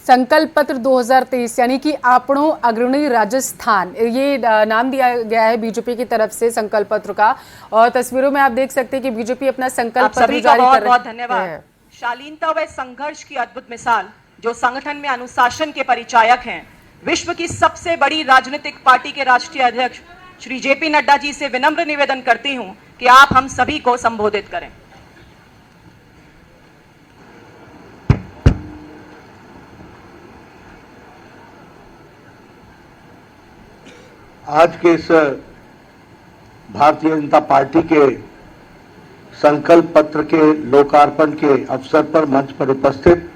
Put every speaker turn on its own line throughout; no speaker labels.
संकल्प पत्र 2023 यानी कि आपणो अग्रणी राजस्थान, ये नाम दिया गया है बीजेपी की तरफ से संकल्प पत्र का। और तस्वीरों में आप देख सकते हैं कि बीजेपी अपना संकल्प पत्र जारी कर रही है।
बहुत धन्यवाद। शालीनता व संघर्ष की अद्भुत मिसाल जो संगठन में अनुशासन के परिचायक हैं, विश्व की सबसे बड़ी राजनीतिक पार्टी के राष्ट्रीय अध्यक्ष श्री जेपी नड्डा जी से विनम्र निवेदन करती हूं कि आप हम सभी को संबोधित करें।
आज के इस भारतीय जनता पार्टी के संकल्प पत्र के लोकार्पण के अवसर पर मंच पर उपस्थित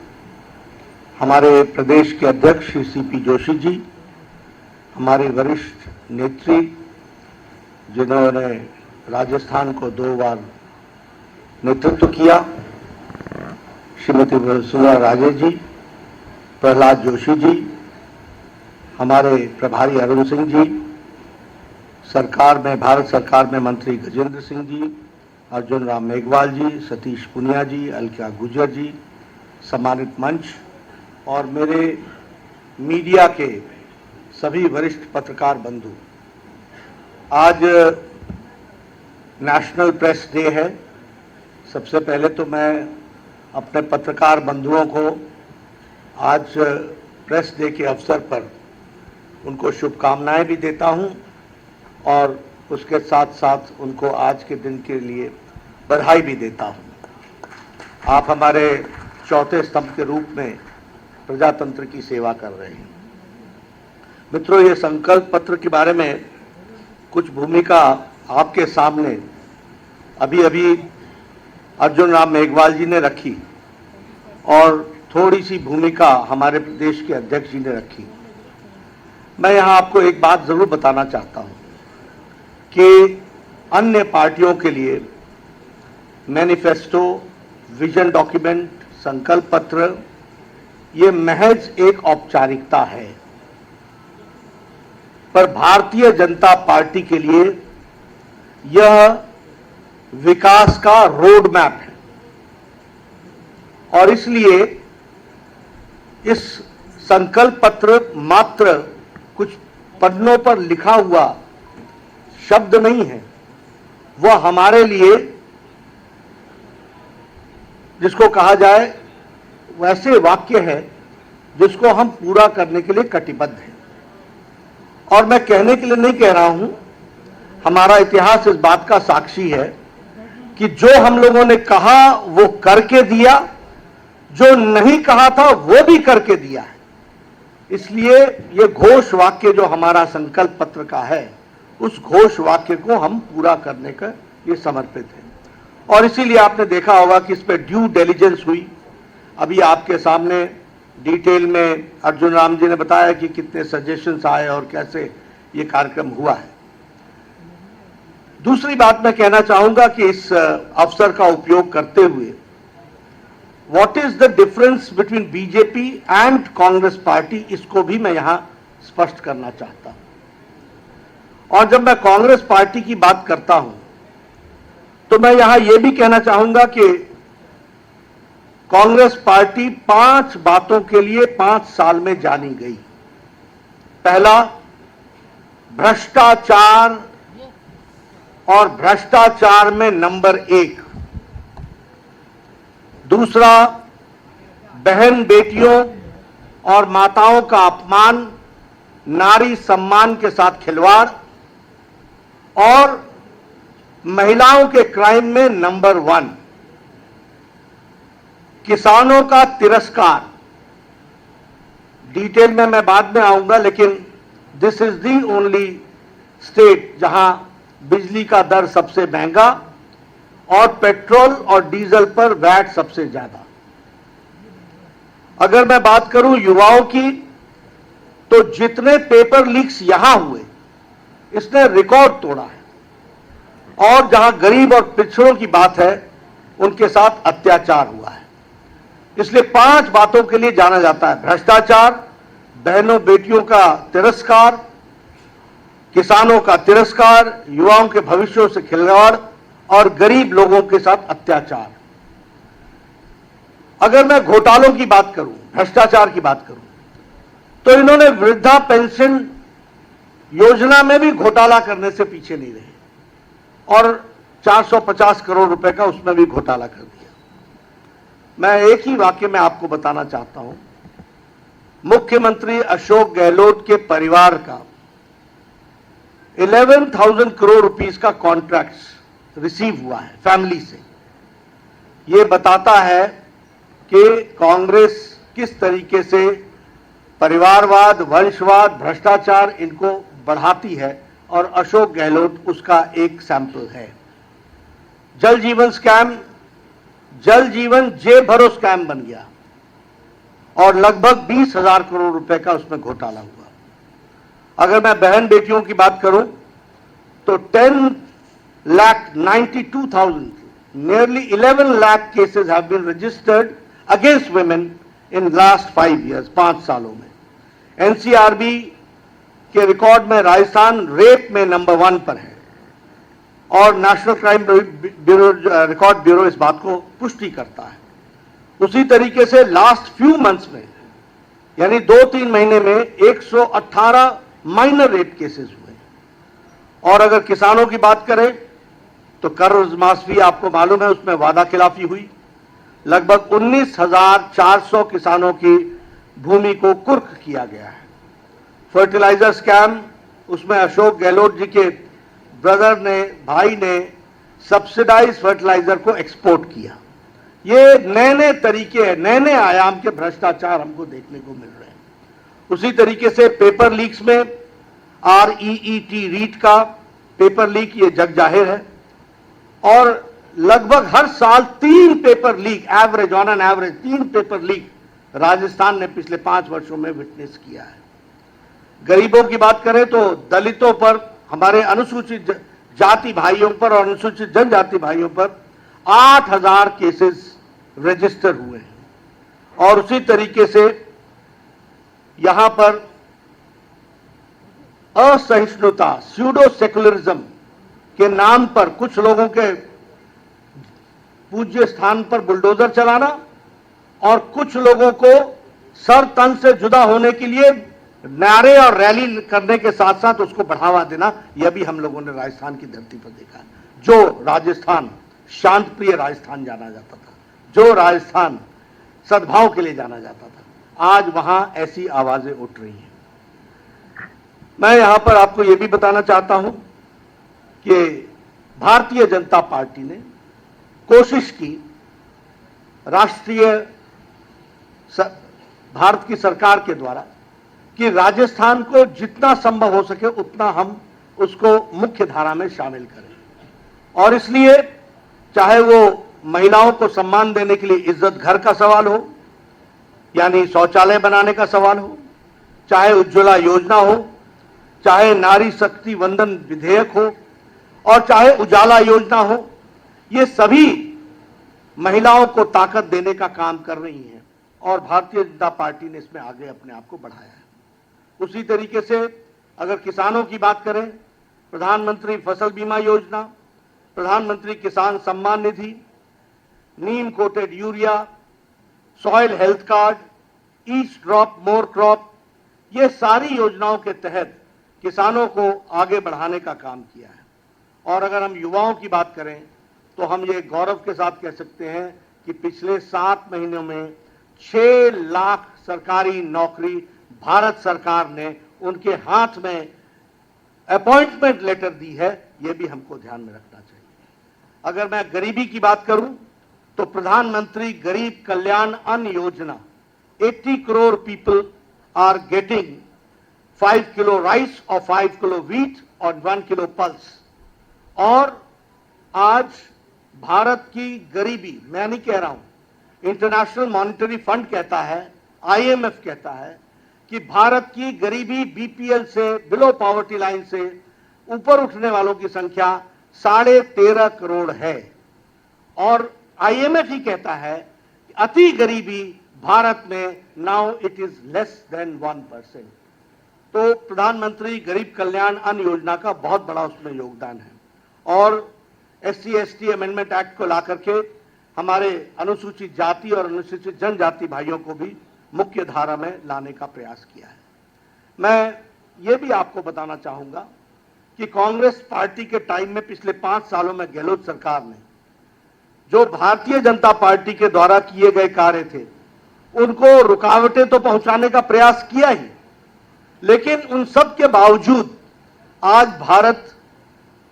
हमारे प्रदेश के अध्यक्ष श्री सीपी जोशी जी, हमारे वरिष्ठ नेत्री जिन्होंने राजस्थान को 2 बार नेतृत्व किया, श्रीमती वसुंधरा राजे जी, प्रहलाद जोशी जी, हमारे प्रभारी अरुण सिंह जी, सरकार में भारत सरकार में मंत्री गजेंद्र सिंह जी, अर्जुन राम मेघवाल जी, सतीश पुनिया जी, अलका गुर्जर जी, सम्मानित मंच और मेरे मीडिया के सभी वरिष्ठ पत्रकार बंधु। आज नेशनल प्रेस डे है। सबसे पहले तो मैं अपने पत्रकार बंधुओं को आज प्रेस डे के अवसर पर उनको शुभकामनाएं भी देता हूं और उसके साथ साथ उनको आज के दिन के लिए बधाई भी देता हूं। आप हमारे चौथे स्तंभ के रूप में प्रजातंत्र की सेवा कर रहे हैं। मित्रों, ये संकल्प पत्र के बारे में कुछ भूमिका आपके सामने अभी अभी अर्जुन राम मेघवाल जी ने रखी और थोड़ी सी भूमिका हमारे प्रदेश के अध्यक्ष जी ने रखी। मैं यहां आपको एक बात जरूर बताना चाहता हूं कि अन्य पार्टियों के लिए मैनिफेस्टो, विजन डॉक्यूमेंट, संकल्प पत्र ये महज एक औपचारिकता है, पर भारतीय जनता पार्टी के लिए यह विकास का रोड मैप है और इसलिए इस संकल्प पत्र मात्र कुछ पन्नों पर लिखा हुआ शब्द नहीं है, वह हमारे लिए जिसको कहा जाए वैसे वाक्य है जिसको हम पूरा करने के लिए कटिबद्ध हैं। और मैं कहने के लिए नहीं कह रहा हूं, हमारा इतिहास इस बात का साक्षी है कि जो हम लोगों ने कहा वो करके दिया, जो नहीं कहा था वो भी करके दिया है। इसलिए ये घोष वाक्य जो हमारा संकल्प पत्र का है, उस घोष वाक्य को हम पूरा करने का ये समर्पित है। और इसीलिए आपने देखा होगा कि इस पे ड्यू डिलिजेंस हुई। अभी आपके सामने डिटेल में अर्जुन राम जी ने बताया कि कितने सजेशंस आए और कैसे ये कार्यक्रम हुआ है। दूसरी बात मैं कहना चाहूंगा कि इस अवसर का उपयोग करते हुए what is the difference between BJP and Congress party, इसको भी मैं यहां स्पष्ट करना चाहता हूं। और जब मैं कांग्रेस पार्टी की बात करता हूं तो मैं यहां यह भी कहना चाहूंगा कि कांग्रेस पार्टी 5 बातों के लिए 5 साल में जानी गई। पहला, भ्रष्टाचार और भ्रष्टाचार में नंबर 1। दूसरा, बहन बेटियों और माताओं का अपमान, नारी सम्मान के साथ खिलवाड़ और महिलाओं के क्राइम में नंबर 1। किसानों का तिरस्कार, डिटेल में मैं बाद में आऊंगा, लेकिन this is the only state जहां बिजली का दर सबसे महंगा और पेट्रोल और डीजल पर वैट सबसे ज्यादा। अगर मैं बात करूं युवाओं की, तो जितने पेपर लीक्स यहां हुए इसने रिकॉर्ड तोड़ा है। और जहां गरीब और पिछड़ों की बात है, उनके साथ अत्याचार हुआ है। इसलिए 5 बातों के लिए जाना जाता है: भ्रष्टाचार, बहनों बेटियों का तिरस्कार, किसानों का तिरस्कार, युवाओं के भविष्यों से खिलवाड़ और गरीब लोगों के साथ अत्याचार। अगर मैं घोटालों की बात करूं, भ्रष्टाचार की बात करूं, तो इन्होंने वृद्धा पेंशन योजना में भी घोटाला करने से पीछे नहीं रहे और 450 करोड़ रुपए का उसमें भी घोटाला कर दिया। मैं एक ही वाक्य में आपको बताना चाहता हूं, मुख्यमंत्री अशोक गहलोत के परिवार का 11,000 करोड़ रुपीस का कॉन्ट्रैक्ट रिसीव हुआ है फैमिली से। यह बताता है कि कांग्रेस किस तरीके से परिवारवाद, वंशवाद, भ्रष्टाचार इनको बढ़ाती है और अशोक गहलोत उसका एक सैंपल है। जल जीवन स्कैम, जल जीवन जेब भरो स्कैम बन गया और लगभग 20,000 करोड़ रुपए का उसमें घोटाला हुआ। अगर मैं बहन बेटियों की बात करूं तो 10,92,000, nearly 11 lakh cases have been registered against women in last 5 years, 5 सालों में। एनसीआरबी के रिकॉर्ड में राजस्थान रेप में नंबर 1 पर है और national crime bureau, record bureau इस बात को पुष्टि करता है। उसी तरीके से लास्ट फ्यू मंथ्स में, यानी 2-3 महीने में 118 माइनर रेप केसेस हुए। और अगर किसानों की बात करें तो कर्जमाफी आपको मालूम है, उसमें वादा खिलाफी हुई। लगभग 19,400 किसानों की भूमि को कुर्क किया गया है। फर्टिलाइजर स्कैम, उसमें अशोक गहलोत जी के ब्रदर ने, भाई ने सब्सिडाइज फर्टिलाइजर को एक्सपोर्ट किया। ये नए नए तरीके, नए नए आयाम के भ्रष्टाचार हमको देखने को मिल रहे हैं। उसी तरीके से पेपर लीक्स में REET रीट का पेपर लीक, ये जग जाहिर है और लगभग हर साल 3 paper leak, average, on an average 3 paper leak Rajasthan ने पिछले 5 वर्षों में विटनेस किया है। गरीबों की बात करें तो दलितों पर, हमारे अनुसूचित जाति भाइयों पर और अनुसूचित जनजाति भाइयों पर 8,000 केसेस रजिस्टर हुए हैं। और उसी तरीके से यहां पर असहिष्णुता, स्यूडो सेकुलरिज्म के नाम पर कुछ लोगों के पूज्य स्थान पर बुलडोजर चलाना और कुछ लोगों को सर तन से जुदा होने के लिए नारे और रैली करने के साथ साथ उसको बढ़ावा देना, यह भी हम लोगों ने राजस्थान की धरती पर देखा है। जो राजस्थान शांत प्रिय राजस्थान जाना जाता था, जो राजस्थान सद्भाव के लिए जाना जाता था, आज वहां ऐसी आवाजें उठ रही हैं। मैं यहां पर आपको यह भी बताना चाहता हूं कि भारतीय जनता पार्टी ने कोशिश की, राष्ट्रीय भारत की सरकार के द्वारा, कि राजस्थान को जितना संभव हो सके उतना हम उसको मुख्य धारा में शामिल करें। और इसलिए चाहे वो महिलाओं को सम्मान देने के लिए इज्जत घर का सवाल हो, यानी शौचालय बनाने का सवाल हो, चाहे उज्ज्वला योजना हो, चाहे नारी शक्ति वंदन विधेयक हो और चाहे उजाला योजना हो, ये सभी महिलाओं को ताकत देने का काम कर रही हैं और भारतीय जनता पार्टी ने इसमें आगे अपने आप को बढ़ाया है। उसी तरीके से अगर किसानों की बात करें, प्रधानमंत्री फसल बीमा योजना, Pradhan Mantri Kisan Samman Nidhi, neem coated urea, soil health card, each drop more crop, ये सारी योजनाओं के तहत किसानों को आगे बढ़ाने का काम किया है। और अगर हम युवाओं की बात करें तो हम ये गौरव के साथ कह सकते हैं कि पिछले 7 महीनों में 6 लाख सरकारी नौकरी भारत सरकार ने उनके हाथ में अपॉइंटमेंट लेटर दी है, यह भी हमको ध्यान में रखना चाहिए। अगर मैं गरीबी की बात करूं तो प्रधानमंत्री गरीब कल्याण अन्न योजना, 80 crore people are getting 5 kilo rice और 5 किलो व्हीट और 1 किलो पल्स। और आज भारत की गरीबी, मैं नहीं कह रहा हूं, इंटरनेशनल मॉनेटरी फंड कहता है, IMF कहता है कि भारत की गरीबी बीपीएल से, बिलो पॉवर्टी लाइन से ऊपर उठने वालों की संख्या 13.5 करोड़ है। और IMF ही कहता है अति गरीबी भारत में now it is less than 1%। तो प्रधानमंत्री गरीब कल्याण अन्न योजना का बहुत बड़ा उसमें योगदान है। और SC/ST अमेंडमेंट एक्ट को ला करके हमारे अनुसूचित जाति और अनुसूचित जनजाति भाइयों को भी मुख्य धारा में लाने का प्रयास किया है। मैं ये भी आपको बताना चाहूंगा कि कांग्रेस पार्टी के टाइम में पिछले 5 सालों में गहलोत सरकार ने जो भारतीय जनता पार्टी के द्वारा किए गए कार्य थे उनको रुकावटें तो पहुंचाने का प्रयास किया ही, लेकिन उन सब के बावजूद आज भारत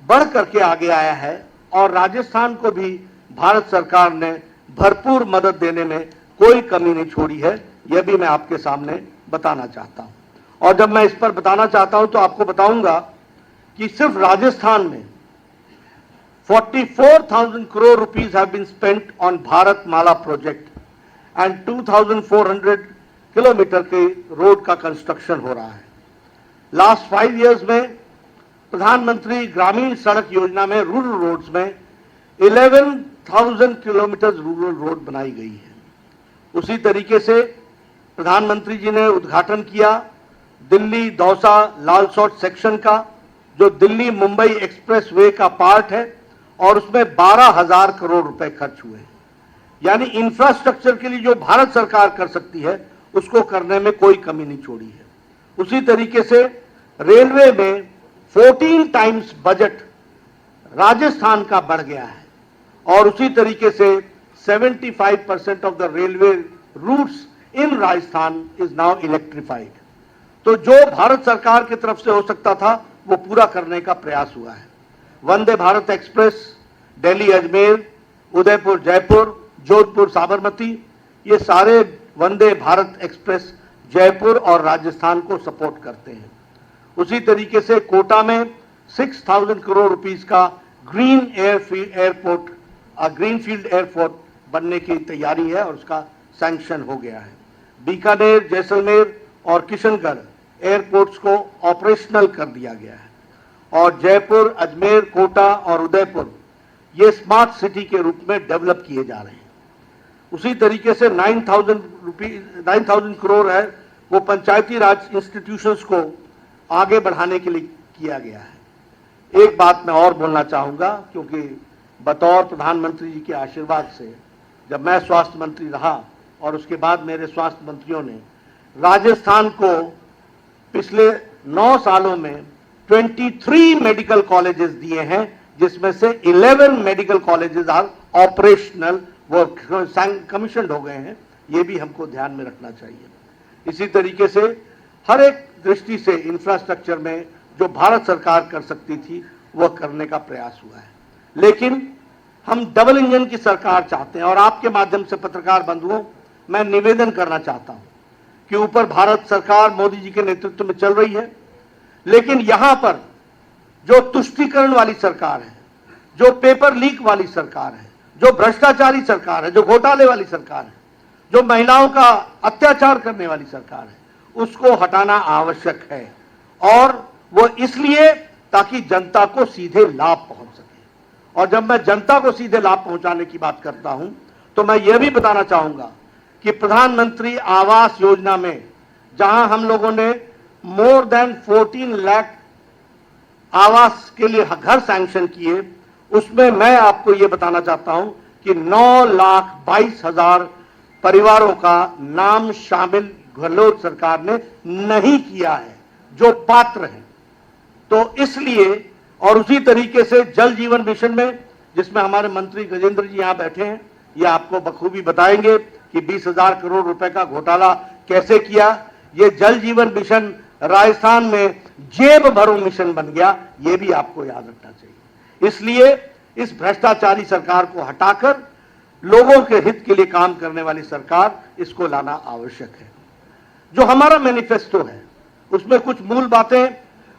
बढ़ करके आगे आया है और राजस्थान को भी भारत सरकार ने भरपूर मदद देने में कोई कमी नहीं छोड़ी है। यह भी मैं आपके सामने बताना चाहता हूं। और जब मैं इस पर बताना चाहता हूं तो आपको बताऊंगा कि सिर्फ राजस्थान में 44,000 crore rupees have been spent on Bharat Mala project and 2,400 kilometre के रोड का कंस्ट्रक्शन हो रहा है। लास्ट 5 इयर्स में प्रधानमंत्री ग्रामीण सड़क योजना में रूरल रोड्स में 11,000 किलोमीटर रूरल रोड बनाई गई है। उसी तरीके से प्रधानमंत्री जी ने उद्घाटन किया दिल्ली दौसा लालसोट सेक्शन का, जो दिल्ली मुंबई एक्सप्रेस वे का पार्ट है और उसमें 12,000 करोड़ रुपए खर्च हुए। यानी इंफ्रास्ट्रक्चर के लिए जो भारत सरकार कर सकती है उसको करने में कोई कमी नहीं छोड़ी है। उसी तरीके से रेलवे में 14 टाइम्स बजट राजस्थान का बढ़ गया है और उसी तरीके से 75% of the railway routes in Rajasthan is now electrified. तो जो भारत सरकार की तरफ से हो सकता था वो पूरा करने का प्रयास हुआ है। वंदे भारत एक्सप्रेस दिल्ली अजमेर, उदयपुर जयपुर, जोधपुर साबरमती, ये सारे वंदे भारत एक्सप्रेस जयपुर और राजस्थान को सपोर्ट करते हैं। उसी तरीके से कोटा में 6,000 करोड़ रुपीस का ग्रीन एयरपोर्ट, ग्रीनफील्ड एयरपोर्ट बनने की तैयारी है और उसका सैंक्शन हो गया है। बीकानेर, जैसलमेर और किशनगढ़ एयरपोर्ट्स को ऑपरेशनल कर दिया गया है और जयपुर, अजमेर, कोटा और उदयपुर ये स्मार्ट सिटी के रूप में डेवलप किए जा रहे हैं। उसी तरीके से 9,000 करोड़ है वो पंचायती राज इंस्टीट्यूशंस को आगे बढ़ाने के लिए किया गया है। एक बात मैं और बोलना चाहूंगा, क्योंकि बतौर प्रधानमंत्री जी के आशीर्वाद से जब मैं स्वास्थ्य मंत्री रहा और उसके बाद मेरे स्वास्थ्य मंत्रियों ने राजस्थान को पिछले 9 सालों में 23 मेडिकल कॉलेजेस दिए हैं, जिसमें से 11 मेडिकल कॉलेजेस आर ऑपरेशनल, वो कमीशन्ड हो गए हैं। ये भी हमको ध्यान में रखना चाहिए। इसी तरीके से हर एक दृष्टि से इंफ्रास्ट्रक्चर में जो भारत सरकार कर सकती थी वह करने का प्रयास हुआ है। लेकिन हम डबल इंजन की सरकार चाहते हैं और आपके माध्यम से पत्रकार बंधुओं मैं निवेदन करना चाहता हूं कि ऊपर भारत सरकार मोदी जी के नेतृत्व में चल रही है, लेकिन यहां पर जो तुष्टीकरण वाली सरकार है, जो पेपर लीक वाली सरकार है, जो भ्रष्टाचारी सरकार है, जो घोटाले वाली सरकार है, जो महिलाओं का अत्याचार करने वाली सरकार है, उसको हटाना आवश्यक है। और वो इसलिए ताकि जनता को सीधे लाभ पहुंच सके। और जब मैं जनता को सीधे लाभ पहुंचाने की बात करता हूं तो मैं यह भी बताना चाहूंगा कि प्रधानमंत्री आवास योजना में जहां हम लोगों ने मोर देन 14 लाख आवास के लिए घर सैंक्शन किए, उसमें मैं आपको यह बताना चाहता हूं कि 9,22,000 परिवारों का नाम शामिल गहलोत सरकार ने नहीं किया है जो पात्र हैं। तो इसलिए, और उसी तरीके से जल जीवन मिशन में, जिसमें हमारे मंत्री गजेंद्र जी यहां बैठे हैं, ये आपको बखूबी बताएंगे कि 20,000 करोड़ रुपए का घोटाला कैसे किया। ये जल जीवन मिशन राजस्थान में जेब भरो मिशन बन गया, ये भी आपको याद रखना चाहिए। इसलिए इस भ्रष्टाचारी सरकार को हटाकर लोगों के हित के लिए काम करने वाली सरकार, इसको लाना आवश्यक है। जो हमारा मैनिफेस्टो है उसमें कुछ मूल बातें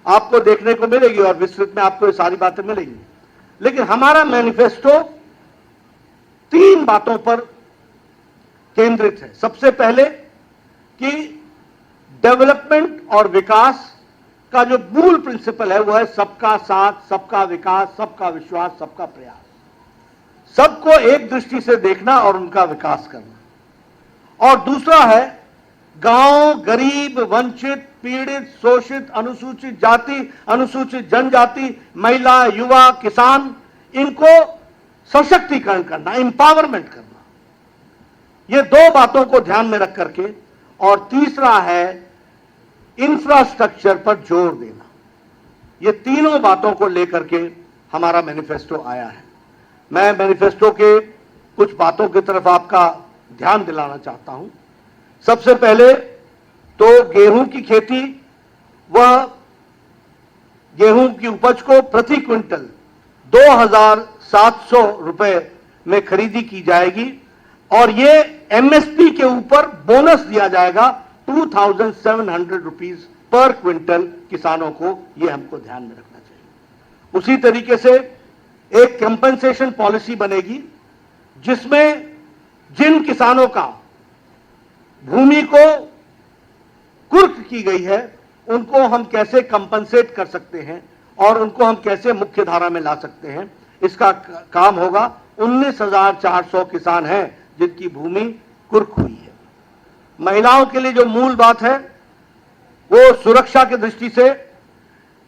आपको देखने को मिलेगी और विस्तृत में आपको ये सारी बातें मिलेंगी, लेकिन हमारा मैनिफेस्टो 3 बातों पर केंद्रित है। सबसे पहले कि डेवलपमेंट और विकास का जो मूल प्रिंसिपल है वो है सबका साथ, सबका विकास, सबका विश्वास, सबका प्रयास। सबको एक दृष्टि से देखना और उनका विकास करना। और दूसरा है गांव, गरीब, वंचित, पीड़ित, शोषित, अनुसूचित जाति, अनुसूचित जनजाति, महिला, युवा, किसान, इनको सशक्तिकरण करना, एम्पावरमेंट करना। ये दो बातों को ध्यान में रख करके, और तीसरा है इंफ्रास्ट्रक्चर पर जोर देना। ये तीनों बातों को लेकर के हमारा मैनिफेस्टो आया है। मैं मैनिफेस्टो के कुछ बातों की तरफ आपका ध्यान दिलाना चाहता हूं। सबसे पहले तो गेहूं की खेती व गेहूं की उपज को प्रति क्विंटल 2,700 रुपए में खरीदी की जाएगी, और ये एमएसपी के ऊपर बोनस दिया जाएगा 2,700 रुपीज पर क्विंटल किसानों को। ये हमको ध्यान में रखना चाहिए। उसी तरीके से एक कंपनसेशन पॉलिसी बनेगी जिसमें जिन किसानों का भूमि को कुर्क की गई है उनको हम कैसे कंपनसेट कर सकते हैं और उनको हम कैसे मुख्य धारा में ला सकते हैं, इसका काम होगा। 19,400 किसान हैं जिनकी भूमि कुर्क हुई है। महिलाओं के लिए जो मूल बात है वो सुरक्षा की दृष्टि से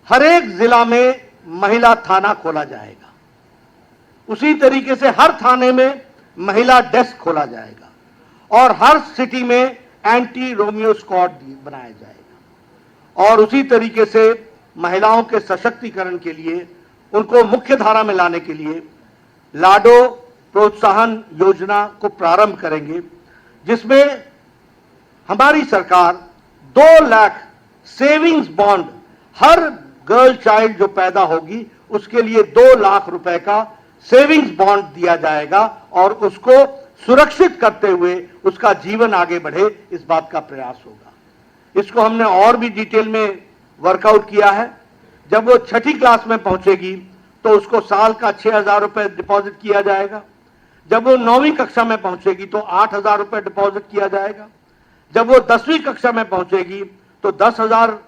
हर एक जिला में महिला थाना खोला जाएगा। उसी तरीके से हर थाने में महिला डेस्क खोला जाएगा और हर सिटी में एंटी रोमियो स्क्वाड बनाया जाएगा। और उसी तरीके से महिलाओं के सशक्तिकरण के लिए, उनको मुख्य धारा में लाने के लिए लाडो प्रोत्साहन योजना को प्रारंभ करेंगे, जिसमें हमारी सरकार 2 लाख सेविंग्स बॉन्ड, हर गर्ल चाइल्ड जो पैदा होगी उसके लिए 2 लाख रुपए का सेविंग्स बॉन्ड दिया जाएगा और उसको सुरक्षित करते हुए उसका जीवन आगे बढ़े, इस बात का प्रयास होगा। इसको हमने और भी डिटेल में वर्कआउट किया है। जब वो 6ठी क्लास में पहुंचेगी तो उसको साल का 6,000 रुपए डिपॉजिट किया जाएगा। जब वो 9वीं कक्षा में पहुंचेगी तो 8,000 रुपए डिपॉजिट किया जाएगा। जब वो 10वीं कक्षा में पहुंचेगी तो 10,000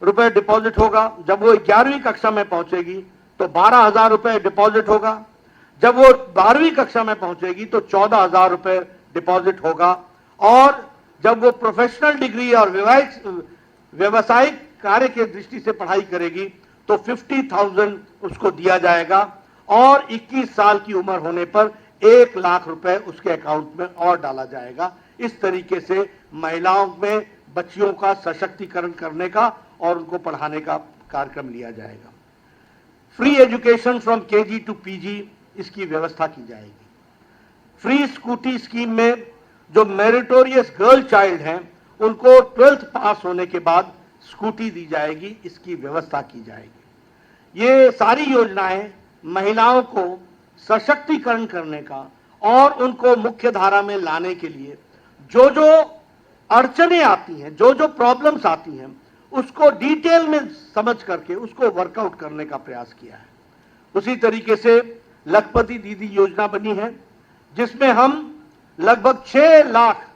रुपए डिपॉजिट होगा। जब वो 11वीं कक्षा में पहुंचेगी तो 12,000 रुपए डिपॉजिट होगा। जब वो 12वीं कक्षा में पहुंचेगी तो 14,000 रुपए डिपॉजिट होगा। और जब वो प्रोफेशनल डिग्री और व्यवसायिक कार्य के दृष्टि से पढ़ाई करेगी तो 50,000 उसको दिया जाएगा और 21 साल की उम्र होने पर 1 लाख रुपए उसके अकाउंट में और डाला जाएगा। इस तरीके से महिलाओं में बच्चियों का सशक्तिकरण करने का और उनको पढ़ाने का कार्यक्रम लिया जाएगा। Free education from KG to PG, इसकी व्यवस्था की जाएगी। फ्री स्कूटी स्कीम में जो मेरिटोरियस गर्ल चाइल्ड हैं उनको 12th पास होने के बाद स्कूटी दी जाएगी, इसकी व्यवस्था की जाएगी। ये सारी योजनाएं महिलाओं को सशक्तिकरण करने का और उनको मुख्य धारा में लाने के लिए जो जो अड़चने आती हैं, जो जो प्रॉब्लम्स आती हैं, उसको डिटेल में समझ करके उसको वर्कआउट करने का प्रयास किया है। उसी तरीके से लखपति दीदी योजना बनी है जिसमें हम लगभग 6 लाख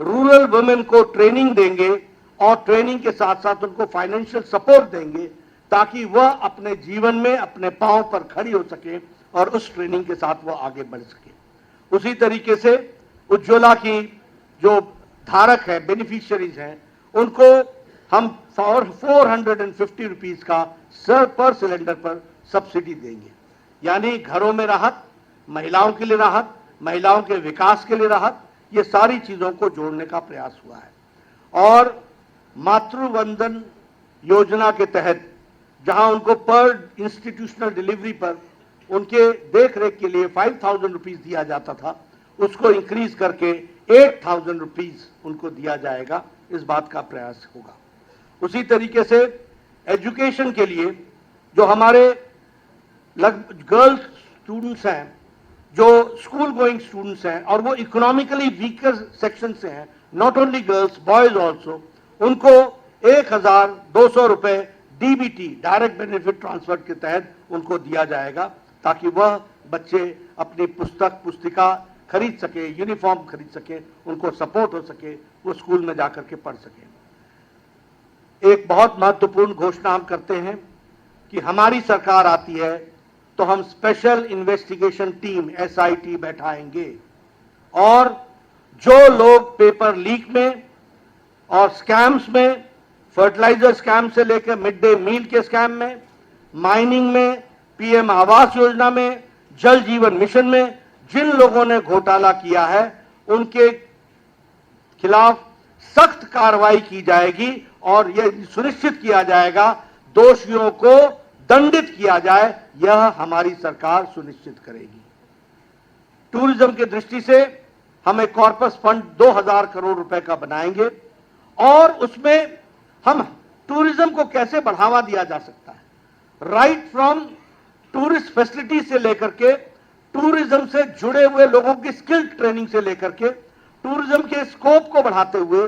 रूरल वुमेन को ट्रेनिंग देंगे और ट्रेनिंग के साथ साथ उनको फाइनेंशियल सपोर्ट देंगे ताकि वह अपने जीवन में अपने पांव पर खड़ी हो सके और उस ट्रेनिंग के साथ वह आगे बढ़ सके। उसी तरीके से उज्ज्वला की जो धारक है, बेनिफिशियरीज हैं, उनको हम 450 रुपीज का पर सिलेंडर पर सब्सिडी देंगे। यानी घरों में राहत, महिलाओं के लिए राहत, महिलाओं के विकास के लिए राहत, ये सारी चीजों को जोड़ने का प्रयास हुआ है। और मातृवंदन योजना के तहत जहां उनको पर इंस्टीट्यूशनल डिलीवरी पर उनके देख रेख के लिए 5,000 रुपीज दिया जाता था, उसको इंक्रीज करके 8,000 रुपीज उनको दिया जाएगा, इस बात का प्रयास होगा। उसी तरीके से एजुकेशन के लिए जो हमारे गर्ल्स स्टूडेंट्स हैं, जो स्कूल गोइंग स्टूडेंट्स हैं और वो इकोनॉमिकली वीकर सेक्शन से हैं, not only girls, boys also, उनको 1,200 रुपए डीबीटी, डायरेक्ट बेनिफिट ट्रांसफर के तहत उनको दिया जाएगा ताकि वह बच्चे अपनी पुस्तिका खरीद सके, यूनिफॉर्म खरीद सके, उनको सपोर्ट हो सके, वो स्कूल में जाकर के पढ़ सके। एक बहुत महत्वपूर्ण घोषणा हम करते हैं कि हमारी सरकार आती है तो हम स्पेशल इन्वेस्टिगेशन टीम SIT बैठाएंगे और जो लोग पेपर लीक में और स्कैम्स में, फर्टिलाइजर स्कैम से लेकर मिड डे मील के स्कैम में, माइनिंग में, पीएम आवास योजना में, जल जीवन मिशन में जिन लोगों ने घोटाला किया है उनके खिलाफ सख्त कार्रवाई की जाएगी और यह सुनिश्चित किया जाएगा दोषियों को दंडित किया जाए। यह हमारी सरकार सुनिश्चित करेगी। टूरिज्म की दृष्टि से हम एक कॉर्पस फंड 2000 करोड़ रुपए का बनाएंगे और उसमें हम टूरिज्म को कैसे बढ़ावा दिया जा सकता है, राइट फ्रॉम टूरिस्ट फैसिलिटी से लेकर के टूरिज्म से जुड़े हुए लोगों की स्किल ट्रेनिंग से लेकर के टूरिज्म के स्कोप को बढ़ाते हुए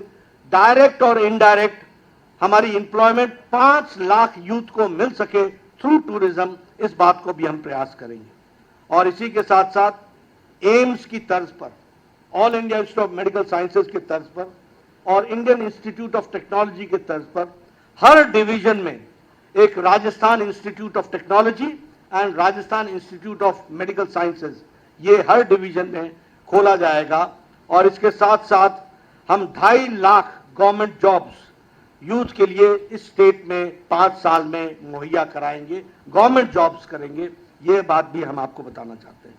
डायरेक्ट और इनडायरेक्ट हमारी एम्प्लॉयमेंट 5 लाख यूथ को मिल सके थ्रू टूरिज्म, इस बात को भी हम प्रयास करेंगे। और इसी के साथ साथ एम्स की तर्ज पर, all India institute of medical sciences के तर्ज पर और इंडियन इंस्टीट्यूट ऑफ टेक्नोलॉजी के तर्ज पर हर डिवीजन में एक Rajasthan institute of technology and Rajasthan institute of medical sciences, ये हर डिवीजन में खोला जाएगा। और इसके साथ साथ हम 2.5 लाख गवर्नमेंट जॉब्स यूथ के लिए इस स्टेट में 5 साल में मुहैया कराएंगे, गवर्नमेंट जॉब्स करेंगे। ये बात भी हम आपको बताना चाहते हैं।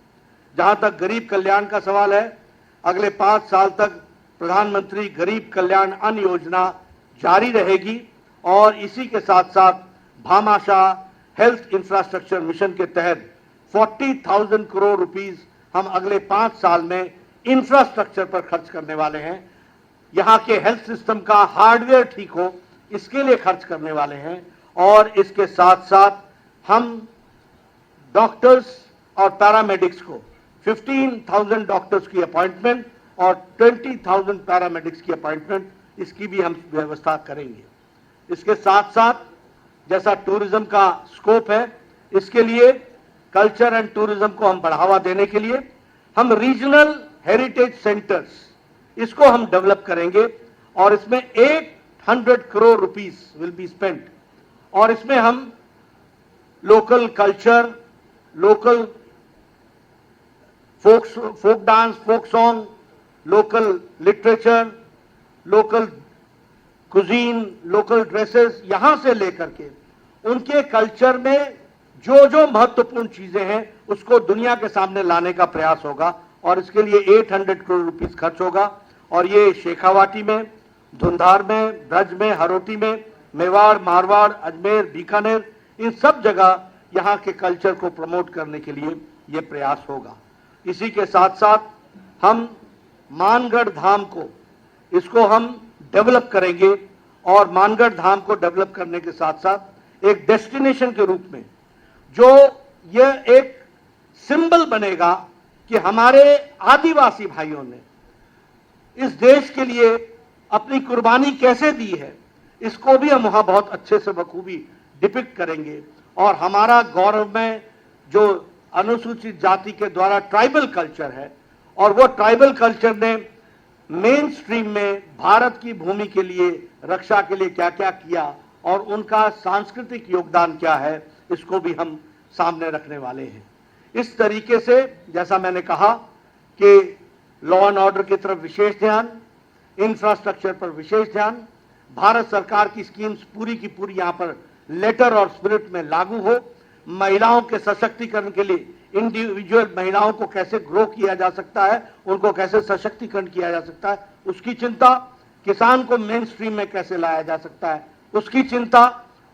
जहां तक गरीब कल्याण का सवाल है, अगले 5 साल तक प्रधानमंत्री गरीब कल्याण अन्न योजना जारी रहेगी और इसी के साथ साथ भामाशाह हेल्थ इंफ्रास्ट्रक्चर मिशन के तहत 40,000 करोड़ रुपीस हम अगले 5 साल में इंफ्रास्ट्रक्चर पर खर्च करने वाले हैं। यहाँ के हेल्थ सिस्टम का हार्डवेयर ठीक हो, इसके लिए खर्च करने वाले हैं। और इसके साथ साथ हम डॉक्टर्स और पैरामेडिक्स को 15,000 डॉक्टर्स की अपॉइंटमेंट और 20,000 पैरामेडिक्स की अपॉइंटमेंट, इसकी भी हम व्यवस्था करेंगे। इसके साथ साथ जैसा टूरिज्म का स्कोप है, इसके लिए कल्चर एंड टूरिज्म को हम बढ़ावा देने के लिए हम रीजनल हेरिटेज सेंटर्स, इसको हम डेवलप करेंगे और इसमें 800 crore rupees will be spent. और इसमें हम local culture, local folk dance, folk song, local literature, local cuisine, local dresses, यहां से लेकर के उनके कल्चर में जो जो महत्वपूर्ण चीजें हैं उसको दुनिया के सामने लाने का प्रयास होगा। और इसके लिए 800 करोड़ रुपीस खर्च होगा। और ये शेखावाटी में, धुंधार में, ब्रज में, हरोटी में, मेवाड़, मारवाड़, अजमेर, बीकानेर, इन सब जगह यहाँ के कल्चर को प्रमोट करने के लिए ये प्रयास होगा। इसी के साथ साथ हम मानगढ़ धाम को, इसको हम डेवलप करेंगे और मानगढ़ धाम को डेवलप करने के साथ साथ एक डेस्टिनेशन के रूप में जो यह एक सिंबल बनेगा कि हमारे आदिवासी भाइयों ने इस देश के लिए अपनी कुर्बानी कैसे दी है, इसको भी हम वहां बहुत अच्छे से बखूबी डिपिक्ट करेंगे। और हमारा गौरव में जो अनुसूचित जाति के द्वारा ट्राइबल कल्चर है, और वो ट्राइबल कल्चर ने मेन स्ट्रीम में भारत की भूमि के लिए, रक्षा के लिए क्या क्या किया और उनका सांस्कृतिक योगदान क्या है, इसको भी हम सामने रखने वाले हैं। इस तरीके से जैसा मैंने कहा कि लॉ एंड ऑर्डर की तरफ विशेष ध्यान, इंफ्रास्ट्रक्चर पर विशेष ध्यान, भारत सरकार की स्कीम्स पूरी की पूरी यहां पर लेटर और स्पिरिट में लागू हो, महिलाओं के सशक्तिकरण के लिए इंडिविजुअल महिलाओं को कैसे ग्रो किया जा सकता है, उनको कैसे सशक्तिकरण किया जा सकता है, उसकी चिंता, किसान को मेन स्ट्रीम में कैसे लाया जा सकता है, उसकी चिंता,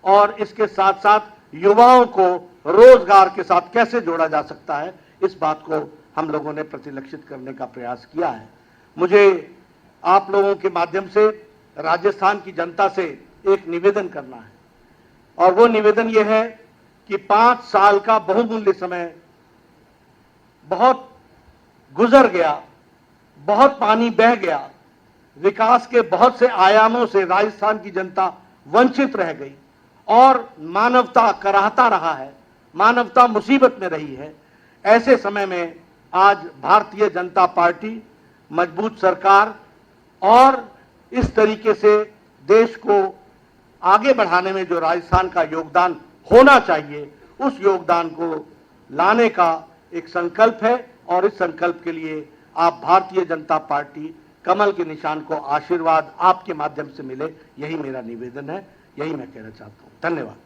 और इसके साथ साथ युवाओं को रोजगार के साथ कैसे जोड़ा जा सकता है, इस बात को हम लोगों ने प्रतिलक्षित करने का प्रयास किया है। मुझे आप लोगों के माध्यम से राजस्थान की जनता से एक निवेदन करना है, और वो निवेदन ये है कि 5 साल का बहुमूल्य समय बहुत गुजर गया, बहुत पानी बह गया, विकास के बहुत से आयामों से राजस्थान की जनता वंचित रह गई और मानवता कराहता रहा है, मानवता मुसीबत में रही है। ऐसे समय में आज भारतीय जनता पार्टी, मजबूत सरकार और इस तरीके से देश को आगे बढ़ाने में जो राजस्थान का योगदान होना चाहिए, उस योगदान को लाने का एक संकल्प है। और इस संकल्प के लिए आप भारतीय जनता पार्टी कमल के निशान को आशीर्वाद आपके माध्यम से मिले, यही मेरा निवेदन है, यही मैं कहना चाहता हूं। धन्यवाद।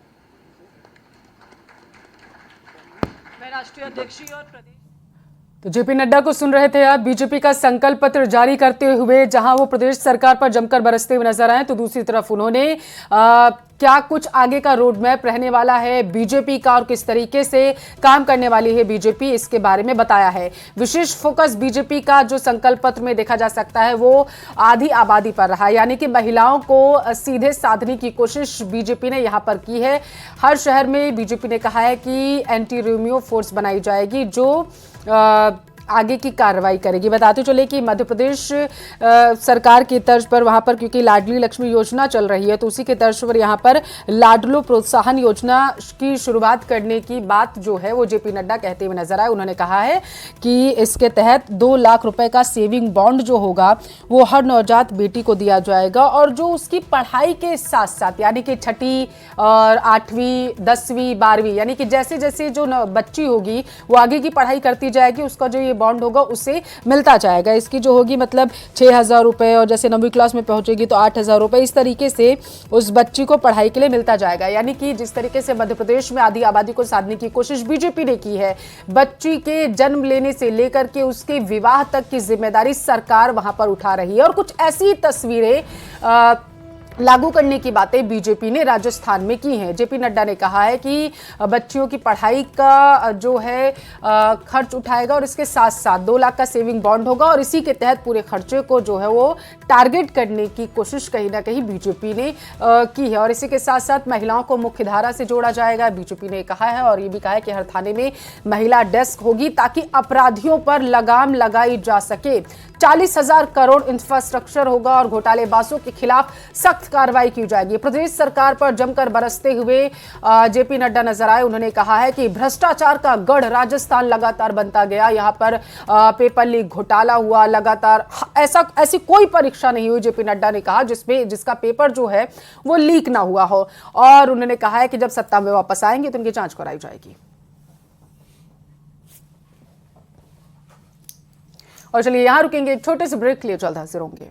मैं राष्ट्रीय अध्यक्ष और प्रदेश
तो जेपी नड्डा को सुन रहे थे आप। बीजेपी का संकल्प पत्र जारी करते हुए जहां वो प्रदेश सरकार पर जमकर बरसते हुए नजर आए, तो दूसरी तरफ उन्होंने क्या कुछ आगे का रोड मैप रहने वाला है बीजेपी का और किस तरीके से काम करने वाली है बीजेपी, इसके बारे में बताया है। विशेष फोकस बीजेपी का जो संकल्प पत्र में देखा जा सकता है वो आधी आबादी पर रहा, यानी कि महिलाओं को सीधे साधने की कोशिश बीजेपी ने यहां पर की है। हर शहर में बीजेपी ने कहा है कि एंटी रोमियो फोर्स बनाई जाएगी जो आगे की कार्रवाई करेगी। बताते चले कि मध्य प्रदेश सरकार की तर्ज पर वहां पर, क्योंकि लाडली लक्ष्मी योजना चल रही है, तो उसी के तर्ज पर यहां पर लाडलो प्रोत्साहन योजना की शुरुआत करने की बात जो है वो जेपी नड्डा कहते हुए नजर आए। उन्होंने कहा है कि इसके तहत 2 लाख रुपए का सेविंग बॉन्ड जो होगा वो हर नवजात बेटी को दिया जाएगा, और जो उसकी पढ़ाई के साथ साथ यानी कि 6ठी और 8वीं 10वीं 12वीं यानी कि जैसे जैसे जो बच्ची होगी वो आगे की पढ़ाई करती जाएगी, उसका जो ये बॉन्ड होगा उससे मिलता जाएगा। इसकी जो होगी मतलब 6,000 रुपए, और जैसे 9वीं क्लास में पहुंचेगी तो 8,000 रुपए, इस तरीके से उस बच्ची को पढ़ाई के लिए मिलता जाएगा। यानी कि जिस तरीके से मध्य प्रदेश में आधी आबादी को साधने की कोशिश बीजेपी ने की है, बच्ची के जन्म लेने से लेकर के उसके विवाह तक की जिम्मेदारी सरकार वहां पर उठा रही है। और कुछ ऐसी तस्वीरें लागू करने की बातें बीजेपी ने राजस्थान में की हैं। जेपी नड्डा ने कहा है कि बच्चियों की पढ़ाई का जो है खर्च उठाएगा, और इसके साथ साथ 2 लाख का सेविंग बॉन्ड होगा, और इसी के तहत पूरे खर्चे को जो है वो टारगेट करने की कोशिश कहीं ना कहीं बीजेपी ने की है। और इसी के साथ साथ महिलाओं को मुख्य धारा से जोड़ा जाएगा, बीजेपी ने कहा है। और ये भी कहा है कि हर थाने में महिला डेस्क होगी ताकि अपराधियों पर लगाम लगाई जा सके। 40,000 करोड़ इंफ्रास्ट्रक्चर होगा, और घोटालेबाजों के खिलाफ सख्त कार्रवाई की जाएगी। प्रदेश सरकार पर जमकर बरसते हुए जेपी नड्डा नजर आए। उन्होंने कहा है कि भ्रष्टाचार का गढ़ राजस्थान लगातार बनता गया, यहां पर पेपर लीक घोटाला हुआ लगातार, ऐसी कोई परीक्षा नहीं हुई, जेपी नड्डा ने कहा, जिसका पेपर जो है वो लीक ना हुआ हो। और उन्होंने कहा है कि जब सत्ता में वापस आएंगे तो उनकी जांच कराई जाएगी। और चलिए यहां रुकेंगे, एक छोटे से ब्रेक के लिए जल्द हाजिर होंगे।